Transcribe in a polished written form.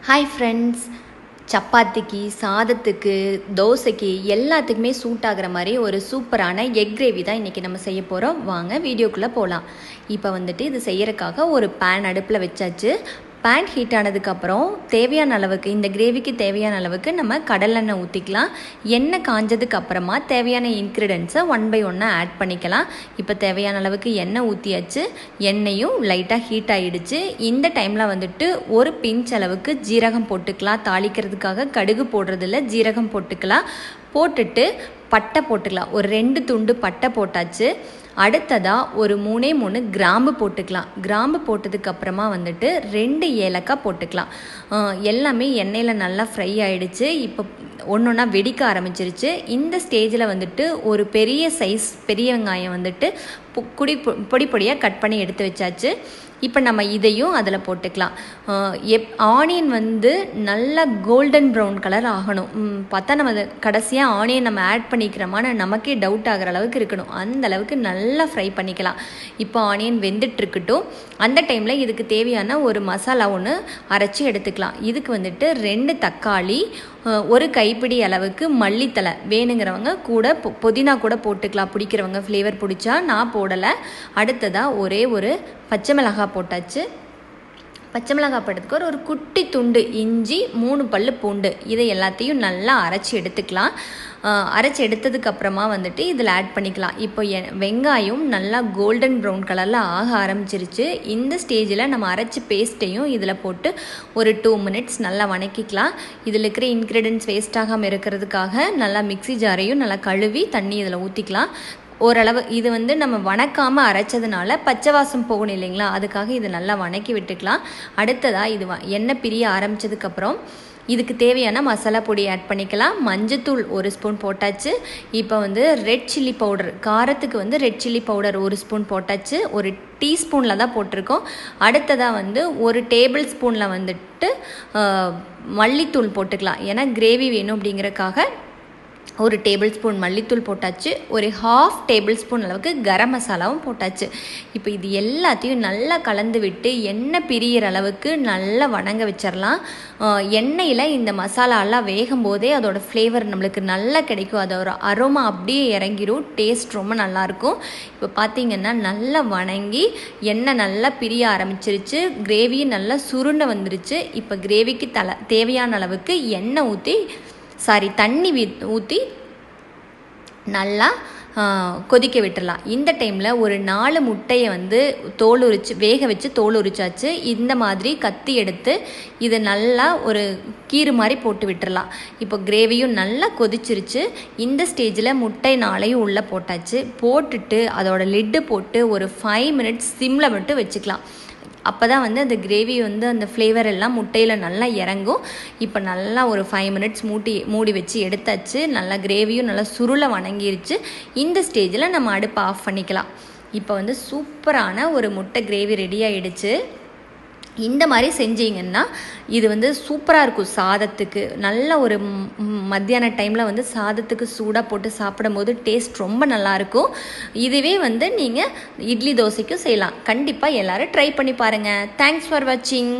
Hi friends, சப்பாத்திக்கு, சாதத்துக்கு, தோசைக்கு எல்லாத்துக்குமே சூட் ஆகிற மாதிரி ஒரு சூப்பரான எக் கிரேவி தான் இன்றைக்கி நம்ம செய்ய போகிறோம். வாங்க வீடியோக்குள்ளே போகலாம். இப்போ வந்துட்டு இது செய்கிறதுக்காக ஒரு பேன் அடுப்பில் வச்சாச்சு. பேன் ஹீட் ஆனதுக்கப்புறம் தேவையான அளவுக்கு, இந்த கிரேவிக்கு தேவையான அளவுக்கு நம்ம கடலெண்ணெய் ஊற்றிக்கலாம். எண்ணெய் காஞ்சதுக்கு அப்புறமா தேவையான இன்க்ரீடியன்ஸை ஒன் பை ஒன்னாக ஆட் பண்ணிக்கலாம். இப்போ தேவையான அளவுக்கு எண்ணெய் ஊற்றியாச்சு. எண்ணெயும் லைட்டாக ஹீட் ஆகிடுச்சு. இந்த டைமில் வந்துட்டு ஒரு பிஞ்ச் அளவுக்கு ஜீரகம் போட்டுக்கலாம். தாளிக்கிறதுக்காக கடுகு போடுறதில்ல, ஜீரகம் போட்டுக்கலாம். போட்டுட்டு பட்டை போட்டுக்கலாம். ஒரு 2 துண்டு பட்டை போட்டாச்சு. அடுத்ததாக ஒரு 3 கிராம்பு போட்டுக்கலாம். கிராம்பு போட்டதுக்கப்புறமா வந்துட்டு 2 ஏலக்காய் போட்டுக்கலாம். எல்லாமே எண்ணெயில் நல்லா ஃப்ரை ஆகிடுச்சு. இப்போ ஒன்று ஒன்றா வெடிக்க ஆரம்பிச்சிருச்சு. இந்த ஸ்டேஜில் வந்துட்டு ஒரு பெரிய சைஸ் பெரிய வெங்காயம் வந்துட்டு பொடி பொடியாக கட் பண்ணி எடுத்து வச்சாச்சு. இப்போ நம்ம இதையும் அதில் போட்டுக்கலாம். ஆனியன் வந்து நல்லா கோல்டன் ப்ரௌன் கலர் ஆகணும். பார்த்தா நம்ம கடைசியாக ஆனியன் நம்ம ஆட் பண்ணிக்கிறோமான்னு நமக்கே டவுட் ஆகிற அளவுக்கு இருக்கணும். அந்த அளவுக்கு நல்லா ஃப்ரை பண்ணிக்கலாம். இப்போ ஆனியன் வெந்துட்டுருக்கட்டும். அந்த டைமில் இதுக்கு தேவையான ஒரு மசாலா ஒன்று அரைச்சி எடுத்துக்கலாம். இதுக்கு வந்துட்டு 2 தக்காளி, ஒரு கைப்பிடி அளவுக்கு மல்லித்தலை, வேணுங்கிறவங்க கூட புதினா கூட போட்டுக்கலாம், பிடிக்கிறவங்க ஃப்ளேவர் பிடிச்சா. நான் போடலை. அடுத்ததாக ஒரே ஒரு பச்சை மிளகாய் போட்டாச்சு. பச்சை மிளகாய் போட்டதுக்கு ஒரு குட்டி துண்டு இஞ்சி, 3 பல்லு பூண்டு, இதை எல்லாத்தையும் நல்லா அரைச்சி எடுத்துக்கலாம். அரைச்சி எடுத்ததுக்கப்புறமா வந்துட்டு இதில் ஆட் பண்ணிக்கலாம். இப்போ வெங்காயம் நல்லா கோல்டன் ப்ரௌன் கலரில் ஆக ஆரம்பிச்சிருச்சு. இந்த ஸ்டேஜில் நம்ம அரைச்சி பேஸ்ட்டையும் இதில் போட்டு ஒரு 2 மினிட்ஸ் நல்லா வணக்கிக்கலாம். இதில் இருக்கிற இன்க்ரீடியன்ட்ஸ் வேஸ்ட் ஆகாமல் இருக்கிறதுக்காக நல்லா மிக்ஸி ஜாரையும் நல்லா கழுவி தண்ணி இதில் ஊற்றிக்கலாம். ஓரளவு இது வந்து நம்ம வணக்காமல் அரைச்சதுனால பச்சை வாசம் போகணும் இல்லைங்களா, அதுக்காக இது நல்லா வணக்கி விட்டுக்கலாம். அடுத்ததாக இது எண்ணெய் பிரிய ஆரம்பித்ததுக்கப்புறம் இதுக்கு தேவையான மசாலா பொடி ஆட் பண்ணிக்கலாம். மஞ்சத்தூள் 1 ஸ்பூன் போட்டாச்சு. இப்போ வந்து ரெட் சில்லி பவுடர், காரத்துக்கு வந்து ரெட் சில்லி பவுடர் 1 ஸ்பூன் போட்டாச்சு. ஒரு டீஸ்பூனில் தான் போட்டிருக்கோம். அடுத்ததாக வந்து ஒரு டேபிள் ஸ்பூனில் வந்துட்டு மல்லித்தூள் போட்டுக்கலாம். ஏன்னா கிரேவி வேணும் அப்படிங்கிறதுக்காக ஒரு டேபிள் ஸ்பூன் மல்லித்தூள் போட்டாச்சு. ஒரு 1/2 டேபிள் ஸ்பூன் அளவுக்கு கரம் மசாலாவும் போட்டாச்சு. இப்போ இது எல்லாத்தையும் நல்லா கலந்து விட்டு எண்ணெய் பிரியிற அளவுக்கு நல்லா வணங்க வச்சிடலாம். எண்ணெயில் இந்த மசாலாலாம் வேகும் போதே அதோட ஃப்ளேவர் நம்மளுக்கு நல்லா கிடைக்கும். அதோட அரோமா அப்படியே இறங்கிடும். டேஸ்ட் ரொம்ப நல்லாயிருக்கும். இப்போ பார்த்திங்கன்னா நல்லா வணங்கி எண்ணெய் நல்லா பிரிய ஆரம்பிச்சிருச்சு. கிரேவியும் நல்லா சுருண்ட வந்துருச்சு. இப்போ கிரேவிக்கு தேவையான அளவுக்கு தண்ணி ஊற்றி நல்லா கொதிக்க விட்டுடலாம். இந்த டைமில் ஒரு 4 முட்டையை வந்து வேக வச்சு தோல் உரிச்சாச்சு. இந்த மாதிரி கத்தி எடுத்து இதை நல்லா ஒரு கீறு மாதிரி போட்டு விட்டுடலாம். இப்போ கிரேவியும் நல்லா கொதிச்சிருச்சு. இந்த ஸ்டேஜில் முட்டை 4ஐயும் உள்ளே போட்டாச்சு. போட்டுட்டு அதோட லிட்டு போட்டு ஒரு 5 மினிட்ஸ் சிம்மில் மட்டும் வச்சுக்கலாம். அப்போ தான் வந்து அந்த கிரேவி வந்து அந்த ஃப்ளேவர் எல்லாம் முட்டையில் நல்லா இறங்கும். இப்போ நல்லா ஒரு 5 மினிட்ஸ் மூடி வச்சு எடுத்தாச்சு. நல்லா கிரேவியும் நல்லா சுருளை வணங்கிருச்சு. இந்த ஸ்டேஜில் நம்ம அடுப்பை ஆஃப் பண்ணிக்கலாம். இப்போ வந்து சூப்பரான ஒரு முட்டை கிரேவி ரெடி ஆகிடுச்சு. இந்த மாதிரி செஞ்சிங்கன்னா இது வந்து சூப்பராக இருக்கும். சாதத்துக்கு நல்ல ஒரு மத்தியான டைமில் வந்து சாதத்துக்கு சூடாக போட்டு சாப்பிடும்போது டேஸ்ட் ரொம்ப நல்லாயிருக்கும். இதுவே வந்து நீங்கள் இட்லி தோசைக்கும் செய்யலாம். கண்டிப்பாக எல்லோரும் ட்ரை பண்ணி பாருங்கள். தேங்க்ஸ் ஃபார் வாட்சிங்.